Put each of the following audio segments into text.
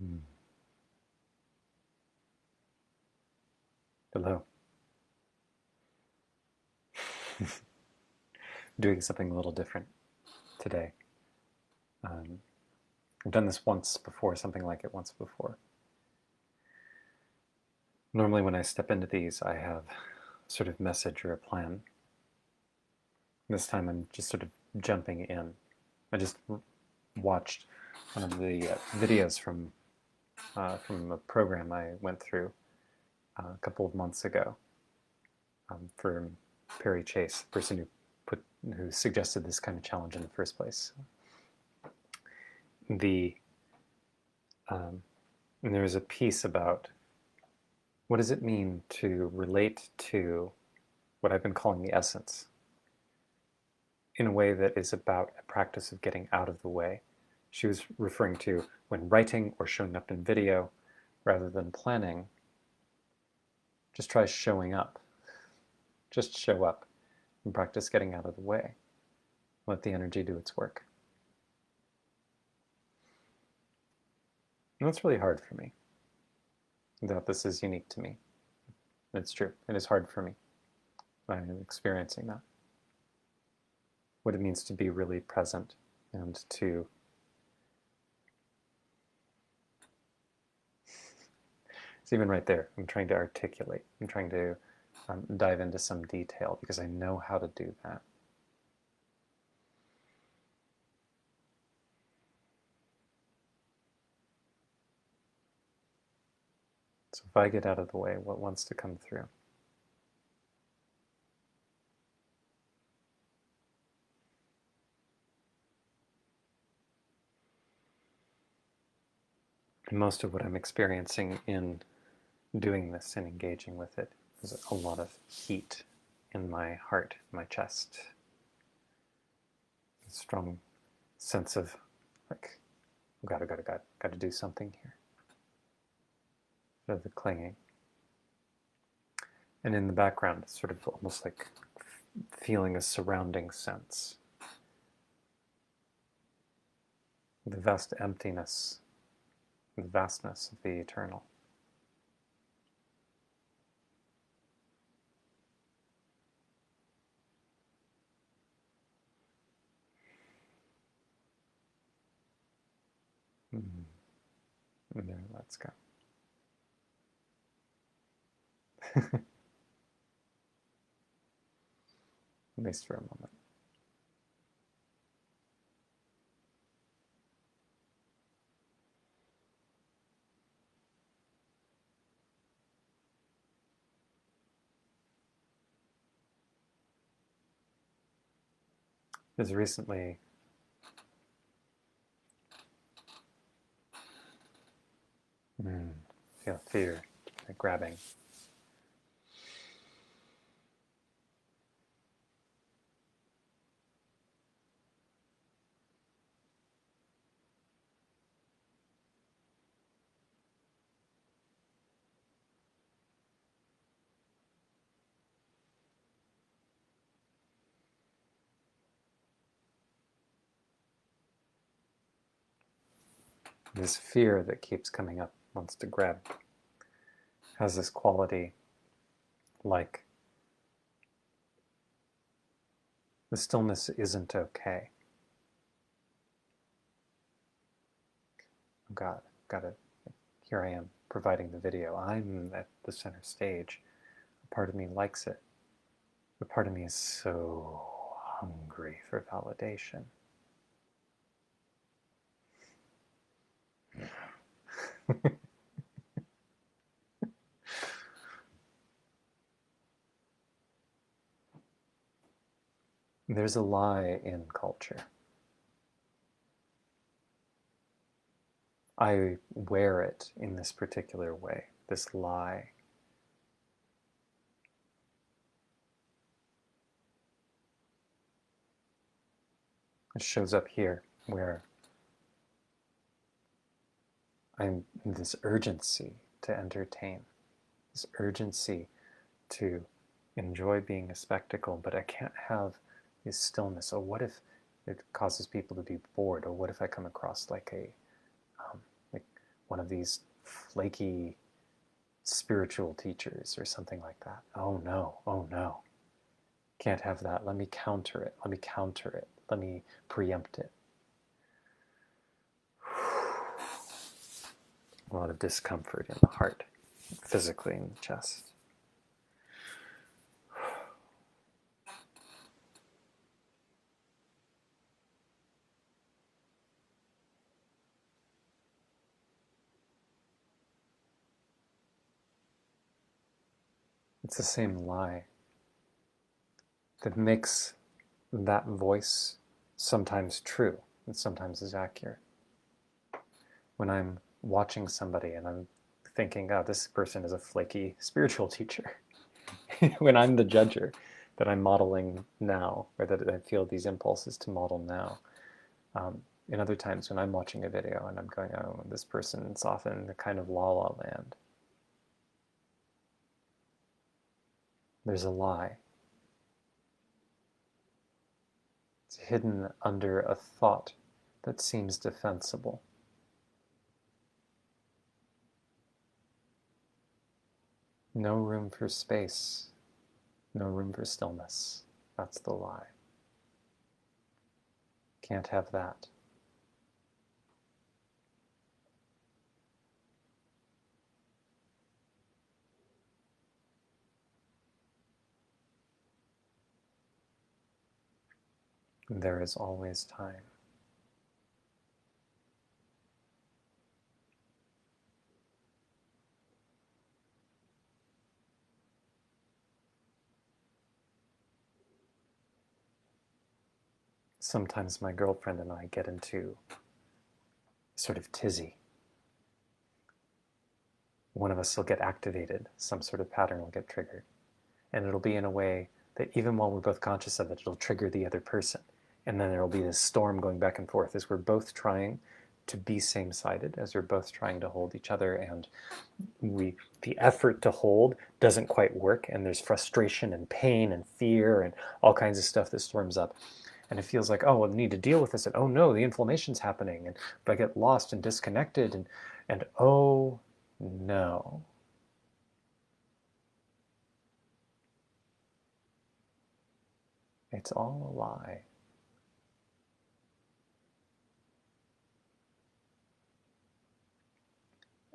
Mm. Hello. Doing something a little different today. Um, I've done this once before, something like it once before. Normally, when I step into these, I have sort of message or a plan. This time, I'm just sort of jumping in. I just watched one of the videos from a program I went through a couple of months ago for Perry Chase, the person who suggested this kind of challenge in the first place. The and there was a piece about what does it mean to relate to what I've been calling the essence in a way that is about a practice of getting out of the way. She was referring to when writing or showing up in video rather than planning, just try showing up. Just show up and practice getting out of the way. Let the energy do its work. And that's really hard for me. That this is unique to me. It's true. It is hard for me. I'm experiencing that. What it means to be really present and to it's even right there. I'm trying to articulate. I'm trying to dive into some detail because I know how to do that. So if I get out of the way, what wants to come through? And most of what I'm experiencing in doing this and engaging with it is a lot of heat in my heart, my chest. A strong sense of like, gotta do something here. Of the clinging. And in the background, it's sort of almost like feeling a surrounding sense. The vast emptiness, the vastness of the eternal. Mm. And there, let's go. At least for a moment. There's recently feel fear, like grabbing. This fear that keeps coming up, wants to grab, has this quality like the stillness isn't okay. Oh God, gotta, here I am providing the video. I'm at the center stage. A part of me likes it. A part of me is so hungry for validation. There's a lie in culture. I wear it in this particular way, this lie. It shows up here where I'm this urgency to entertain, this urgency to enjoy being a spectacle, but I can't have this stillness. Oh, what if it causes people to be bored? Or what if I come across like a, like, one of these flaky spiritual teachers or something like that. Oh no, oh no. Can't have that. Let me counter it. Let me counter it. Let me preempt it. A lot of discomfort in the heart, physically in the chest. It's the same lie that makes that voice sometimes true and sometimes is accurate. When I'm watching somebody and I'm thinking, oh, this person is a flaky spiritual teacher, when I'm the judger that I'm modeling now, or that I feel these impulses to model now. In other times when I'm watching a video and I'm going, oh, this person's often in the kind of la-la land. There's a lie. It's hidden under a thought that seems defensible. No room for space, no room for stillness. That's the lie. Can't have that. There is always time. Sometimes my girlfriend and I get into sort of tizzy. One of us will get activated, some sort of pattern will get triggered. And it'll be in a way that even while we're both conscious of it, it'll trigger the other person. And then there'll be this storm going back and forth as we're both trying to be same-sided, as we're both trying to hold each other, and the effort to hold doesn't quite work, and there's frustration and pain and fear and all kinds of stuff that storms up. And it feels like, oh, well, I need to deal with this, and oh no, the inflammation's happening, and but I get lost and disconnected, and oh no. It's all a lie.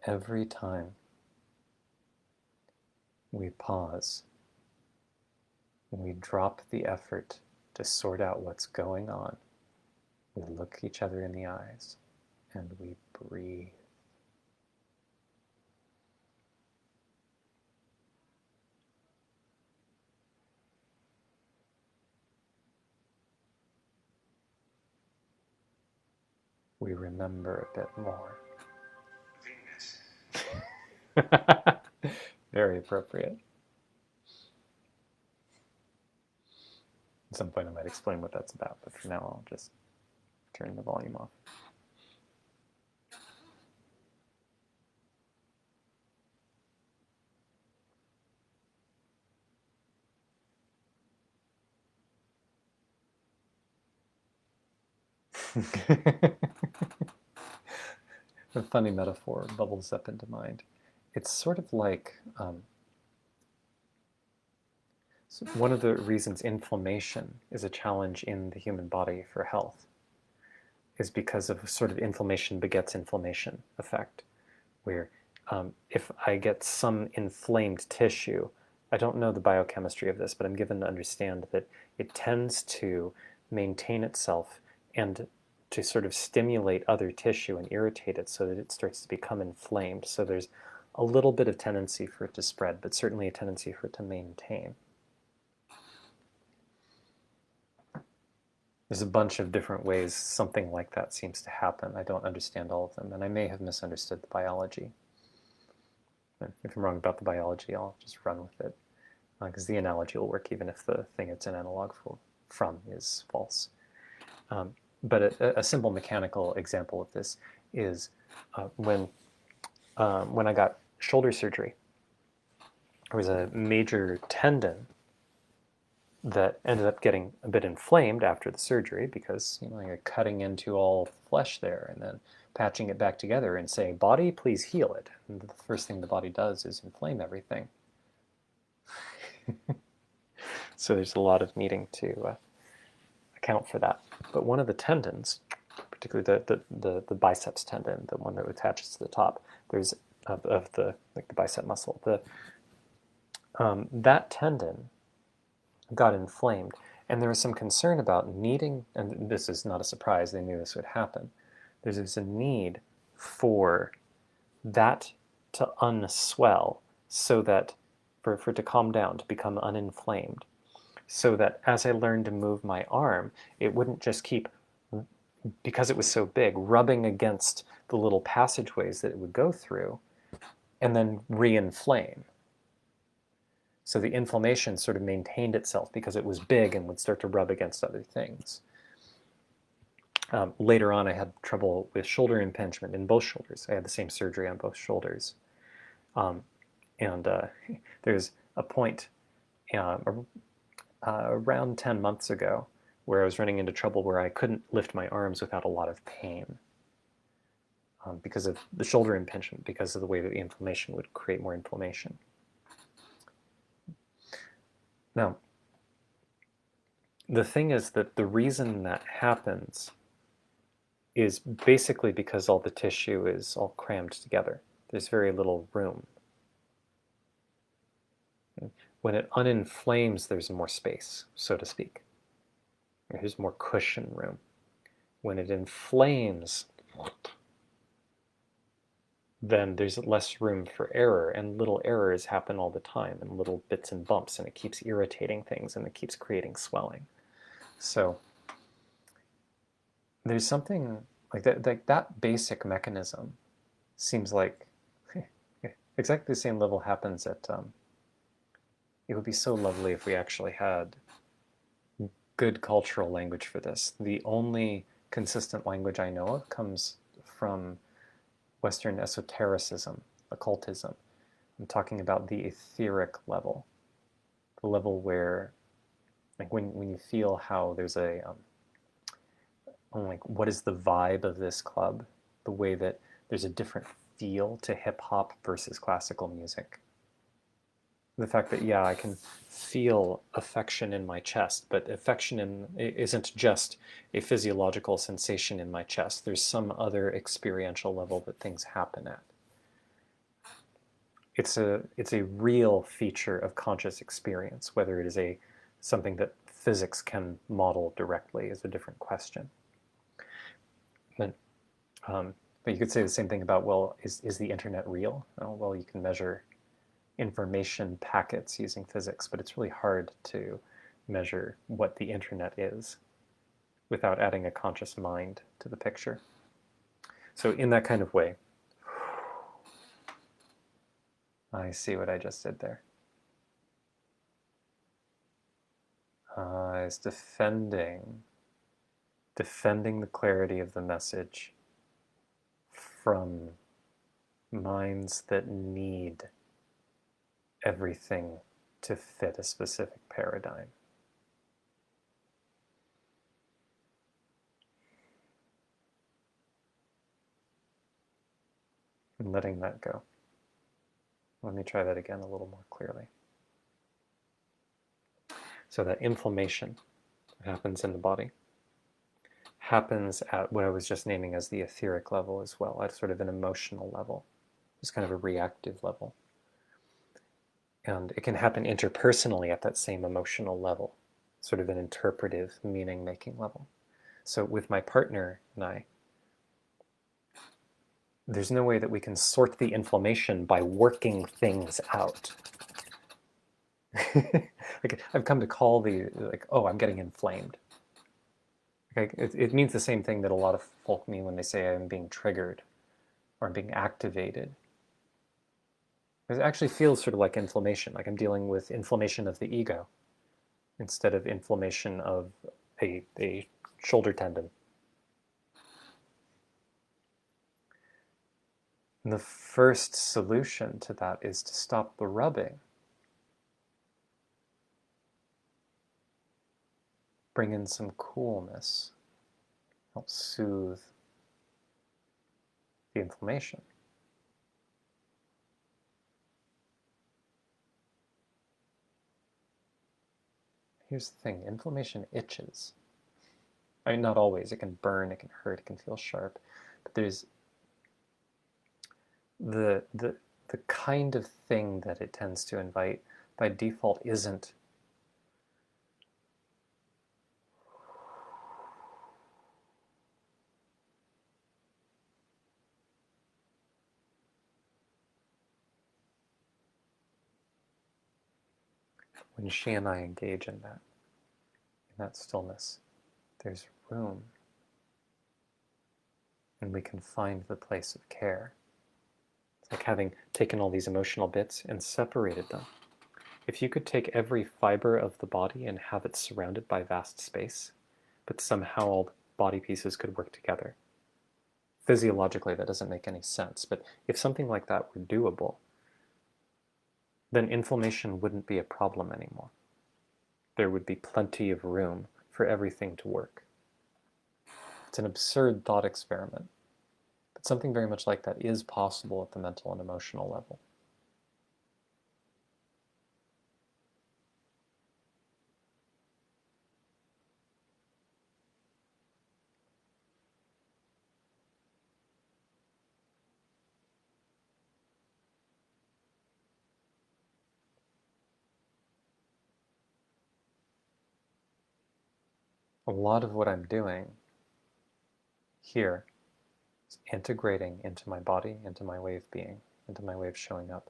Every time we pause, we drop the effort to sort out what's going on, we look each other in the eyes and we breathe. We remember a bit more. Very appropriate. At some point I might explain what that's about, but for now I'll just turn the volume off. A funny metaphor bubbles up into mind. It's sort of like so one of the reasons inflammation is a challenge in the human body for health is because of sort of inflammation begets inflammation effect, where if I get some inflamed tissue, I don't know the biochemistry of this, but I'm given to understand that it tends to maintain itself and to sort of stimulate other tissue and irritate it so that it starts to become inflamed. So there's a little bit of tendency for it to spread, but certainly a tendency for it to maintain. There's a bunch of different ways something like that seems to happen. I don't understand all of them, and I may have misunderstood the biology. And if I'm wrong about the biology, I'll just run with it, because the analogy will work even if the thing it's an analog from is false. But a simple mechanical example of this is when I got shoulder surgery, there was a major tendon that ended up getting a bit inflamed after the surgery because you're cutting into all flesh there, and then patching it back together and saying, body, please heal it. And the first thing the body does is inflame everything. So there's a lot of needing to account for that. But one of the tendons, particularly the biceps tendon, the one that attaches to the top, there's of the like the bicep muscle, that tendon got inflamed, and there was some concern about needing, and this is not a surprise, they knew this would happen. There's a need for that to unswell, so that for it to calm down, to become uninflamed, so that as I learned to move my arm, it wouldn't just keep, because it was so big, rubbing against the little passageways that it would go through and then re-inflame. So the inflammation sort of maintained itself because it was big and would start to rub against other things. Later on, I had trouble with shoulder impingement in both shoulders. I had the same surgery on both shoulders. There's a point around 10 months ago where I was running into trouble where I couldn't lift my arms without a lot of pain because of the shoulder impingement, because of the way that the inflammation would create more inflammation. Now, the thing is that the reason that happens is basically because all the tissue is all crammed together. There's very little room. When it uninflames, there's more space, so to speak. There's more cushion room. When it inflames, then there's less room for error, and little errors happen all the time, and little bits and bumps, and it keeps irritating things, and it keeps creating swelling. So there's something like that basic mechanism seems like exactly the same level happens at, it would be so lovely if we actually had good cultural language for this. The only consistent language I know of comes from Western esotericism, occultism. I'm talking about the etheric level, the level where, like when you feel how there's a, like what is the vibe of this club, the way that there's a different feel to hip hop versus classical music. The fact that, yeah, I can feel affection in my chest, but affection isn't just a physiological sensation in my chest. There's some other experiential level that things happen at. It's a real feature of conscious experience. Whether it is something that physics can model directly is a different question. But you could say the same thing about, well, is the internet real? Oh, well, you can measure information packets using physics, but it's really hard to measure what the internet is without adding a conscious mind to the picture. So in that kind of way, I see what I just did there. It's defending the clarity of the message from minds that need everything to fit a specific paradigm. And letting that go. Let me try that again a little more clearly. So that inflammation happens in the body, happens at what I was just naming as the etheric level as well, at sort of an emotional level, just kind of a reactive level. And it can happen interpersonally at that same emotional level, sort of an interpretive, meaning-making level. So with my partner and I, there's no way that we can sort the inflammation by working things out. Like I've come to call oh, I'm getting inflamed. Like it means the same thing that a lot of folk mean when they say I'm being triggered or I'm being activated. It actually feels sort of like inflammation, like I'm dealing with inflammation of the ego instead of inflammation of a shoulder tendon. And the first solution to that is to stop the rubbing. Bring in some coolness, help soothe the inflammation. Here's the thing, inflammation itches. I mean, not always. It can burn, it can hurt, it can feel sharp. But there's the kind of thing that it tends to invite by default isn't when she and I engage in that stillness, there's room, and we can find the place of care. It's like having taken all these emotional bits and separated them. If you could take every fiber of the body and have it surrounded by vast space, but somehow all the body pieces could work together. Physiologically, that doesn't make any sense, but if something like that were doable, then inflammation wouldn't be a problem anymore. There would be plenty of room for everything to work. It's an absurd thought experiment, but something very much like that is possible at the mental and emotional level. A lot of what I'm doing here is integrating into my body, into my way of being, into my way of showing up.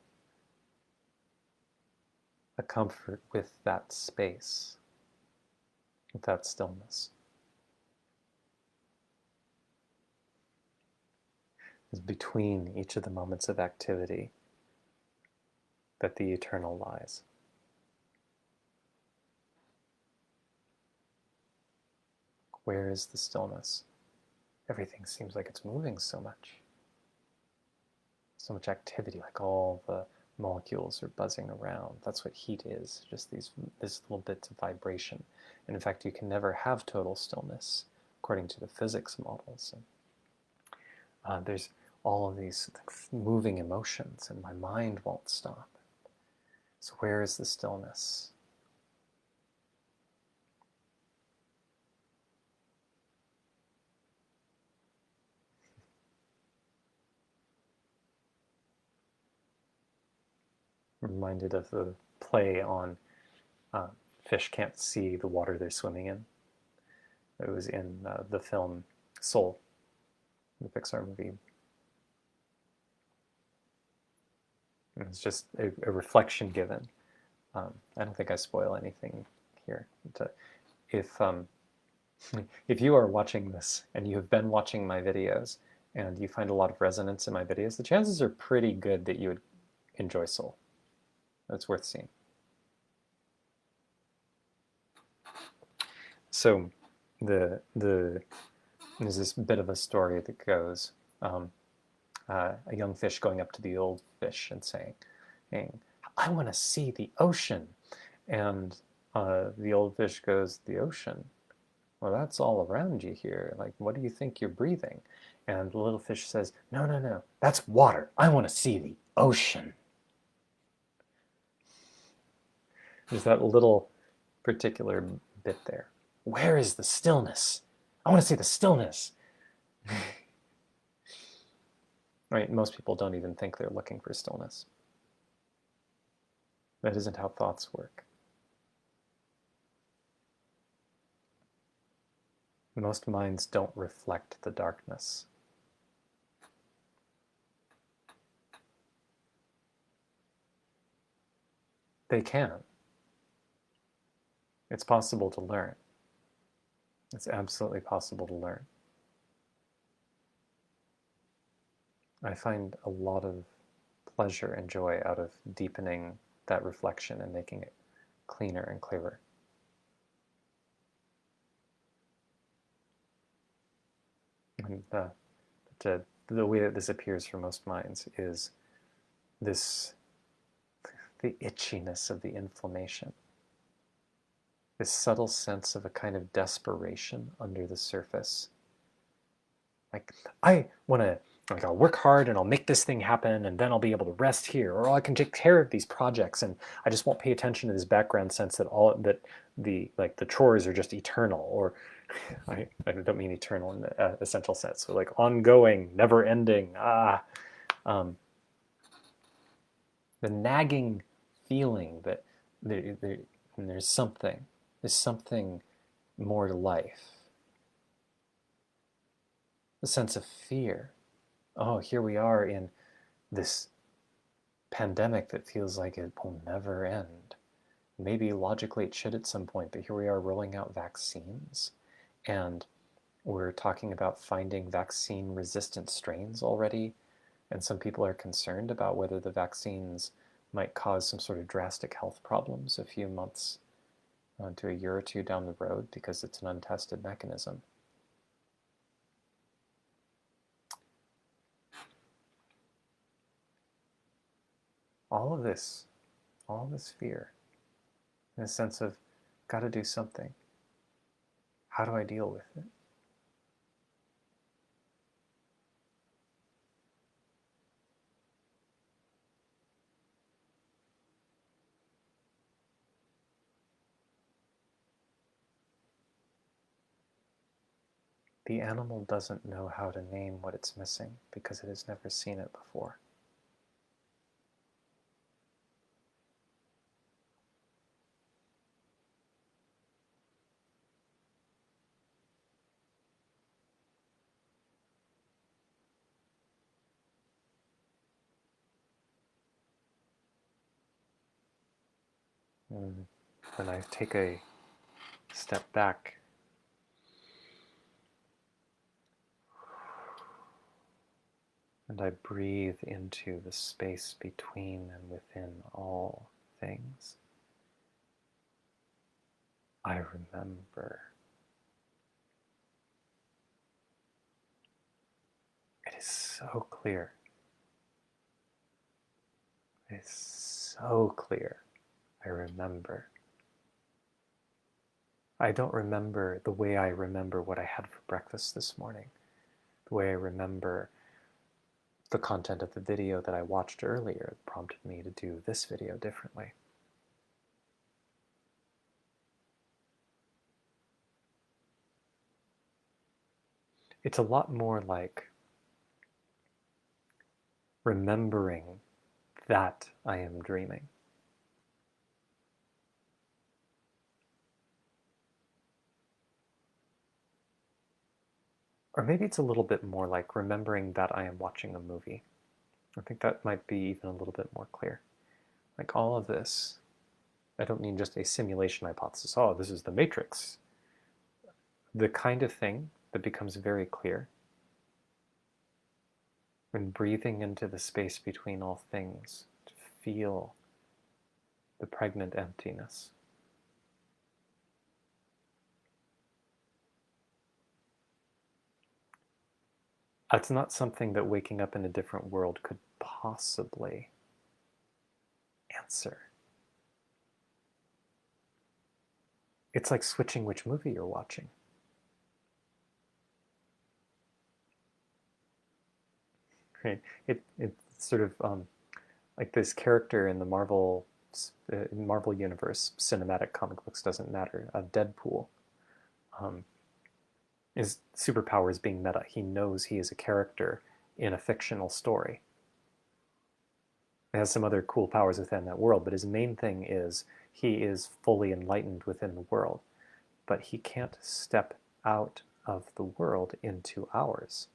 A comfort with that space, with that stillness. Is between each of the moments of activity that the eternal lies. Where is the stillness? Everything seems like it's moving so much. So much activity, like all the molecules are buzzing around. That's what heat is, just these little bits of vibration. And in fact, you can never have total stillness, according to the physics models. And there's all of these moving emotions, and my mind won't stop. So where is the stillness? I'm reminded of the play on fish can't see the water they're swimming in. It was in the film Soul, the Pixar movie. It's just a reflection given. I don't think I spoil anything here. If if you are watching this and you have been watching my videos and you find a lot of resonance in my videos, the chances are pretty good that you would enjoy Soul. It's worth seeing. So there's this bit of a story that goes, a young fish going up to the old fish and saying, I want to see the ocean. And the old fish goes, the ocean? Well, that's all around you here. Like, what do you think you're breathing? And the little fish says, no, that's water. I want to see the ocean. There's that little particular bit there. Where is the stillness? I want to see the stillness. Right? Most people don't even think they're looking for stillness. That isn't how thoughts work. Most minds don't reflect the darkness. They can. It's possible to learn. It's absolutely possible to learn. I find a lot of pleasure and joy out of deepening that reflection and making it cleaner and clearer. And the way that this appears for most minds is the itchiness of the inflammation, this subtle sense of a kind of desperation under the surface. Like, I want to Like, I'll work hard and I'll make this thing happen, and then I'll be able to rest here, or I can take care of these projects, and I just won't pay attention to this background sense that the chores are just eternal, or I don't mean eternal in the essential sense, so like ongoing, never ending. The nagging feeling that there's something more to life. The sense of fear. Oh, here we are in this pandemic that feels like it will never end. Maybe logically it should at some point, but here we are rolling out vaccines, and we're talking about finding vaccine resistant strains already, and some people are concerned about whether the vaccines might cause some sort of drastic health problems a few months to a year or two down the road because it's an untested mechanism. All of this, all this fear, and a sense of, got to do something. How do I deal with it? The animal doesn't know how to name what it's missing because it has never seen it before. When I take a step back and I breathe into the space between and within all things, I remember. It is so clear. It is so clear. I remember. I don't remember the way I remember what I had for breakfast this morning, the way I remember the content of the video that I watched earlier that prompted me to do this video differently. It's a lot more like remembering that I am dreaming. Or maybe it's a little bit more like remembering that I am watching a movie. I think that might be even a little bit more clear. Like all of this, I don't mean just a simulation hypothesis. Oh, this is the Matrix. The kind of thing that becomes very clear when breathing into the space between all things to feel the pregnant emptiness. That's not something that waking up in a different world could possibly answer. It's like switching which movie you're watching. Right? It's sort of like this character in the Marvel universe, cinematic comic books doesn't matter. Deadpool, his superpower is being meta. He knows he is a character in a fictional story. He has some other cool powers within that world, but his main thing is he is fully enlightened within the world, but he can't step out of the world into ours.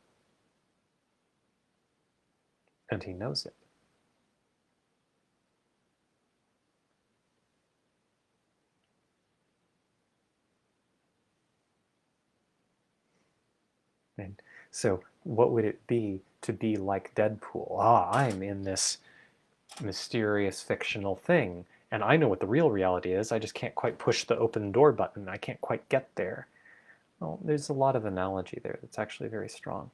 And he knows it. And so what would it be to be like Deadpool? I'm in this mysterious fictional thing, and I know what the real reality is. I just can't quite push the open door button. I can't quite get there. Well, there's a lot of analogy there that's actually very strong.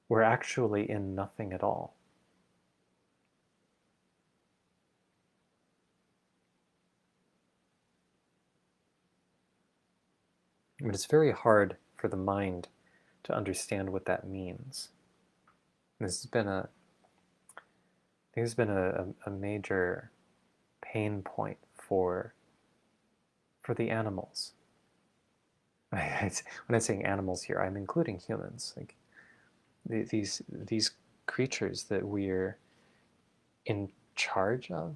We're actually in nothing at all. But it's very hard for the mind to understand what that means. This has been a major pain point for the animals. When I'm saying animals here, I'm including humans. Like these creatures that we're in charge of,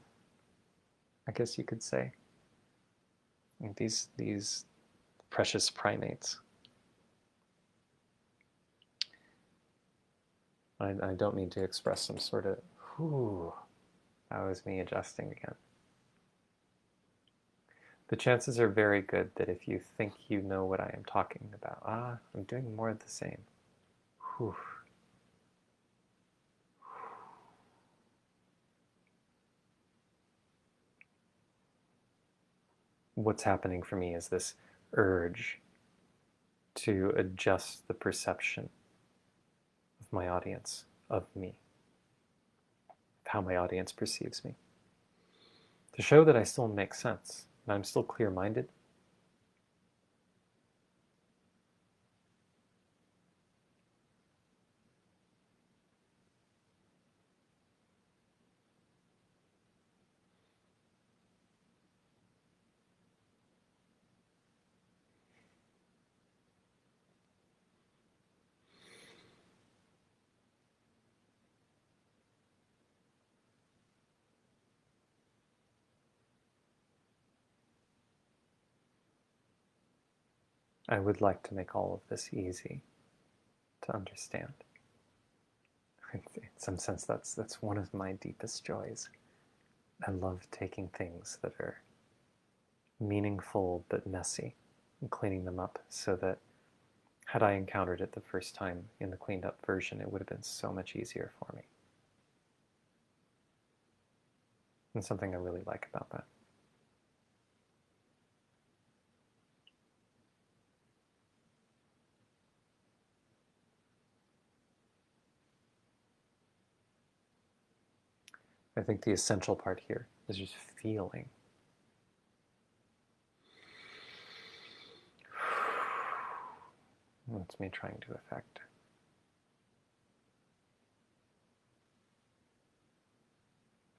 I guess you could say. Like these precious primates. I don't mean to express some sort of, whew, that was me adjusting again. The chances are very good that if you think you know what I am talking about, I'm doing more of the same. Whew. What's happening for me is this urge to adjust the perception of my audience, of me, of how my audience perceives me, to show that I still make sense, and I'm still clear-minded. I would like to make all of this easy to understand. In some sense, that's one of my deepest joys. I love taking things that are meaningful but messy and cleaning them up so that had I encountered it the first time in the cleaned up version, it would have been so much easier for me. And something I really like about that. I think the essential part here is just feeling. That's me trying to affect.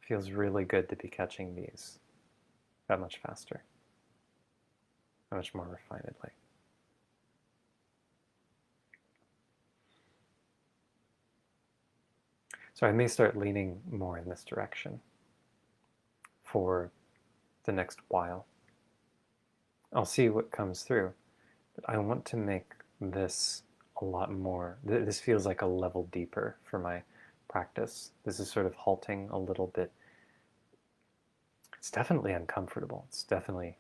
Feels really good to be catching these that much faster, that much more refinedly. So I may start leaning more in this direction for the next while. I'll see what comes through, but I want to make this a lot more. This feels like a level deeper for my practice. This is sort of halting a little bit. It's definitely uncomfortable. It's definitely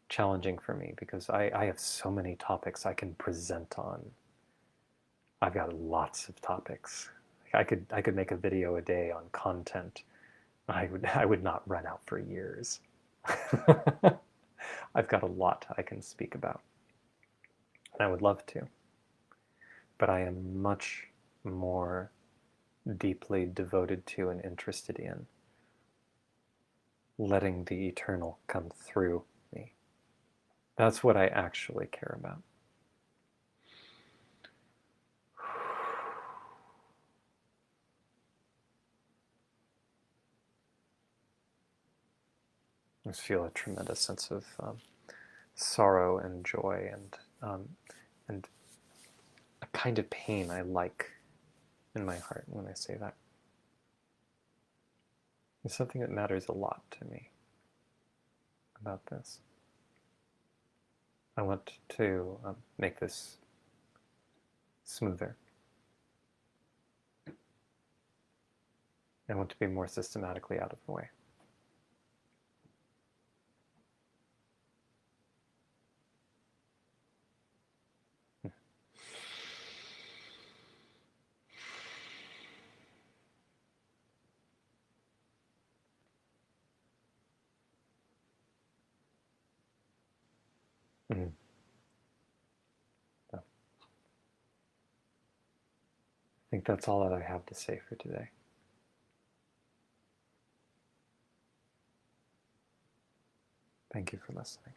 challenging for me because I have so many topics I can present on. I've got lots of topics. I could make a video a day on content. I would not run out for years. I've got a lot I can speak about. And I would love to. But I am much more deeply devoted to and interested in letting the eternal come through me. That's what I actually care about. I just feel a tremendous sense of sorrow and joy and a kind of pain I like in my heart when I say that. It's something that matters a lot to me about this. I want to make this smoother. I want to be more systematically out of the way. Mm-hmm. So, I think that's all that I have to say for today. Thank you for listening.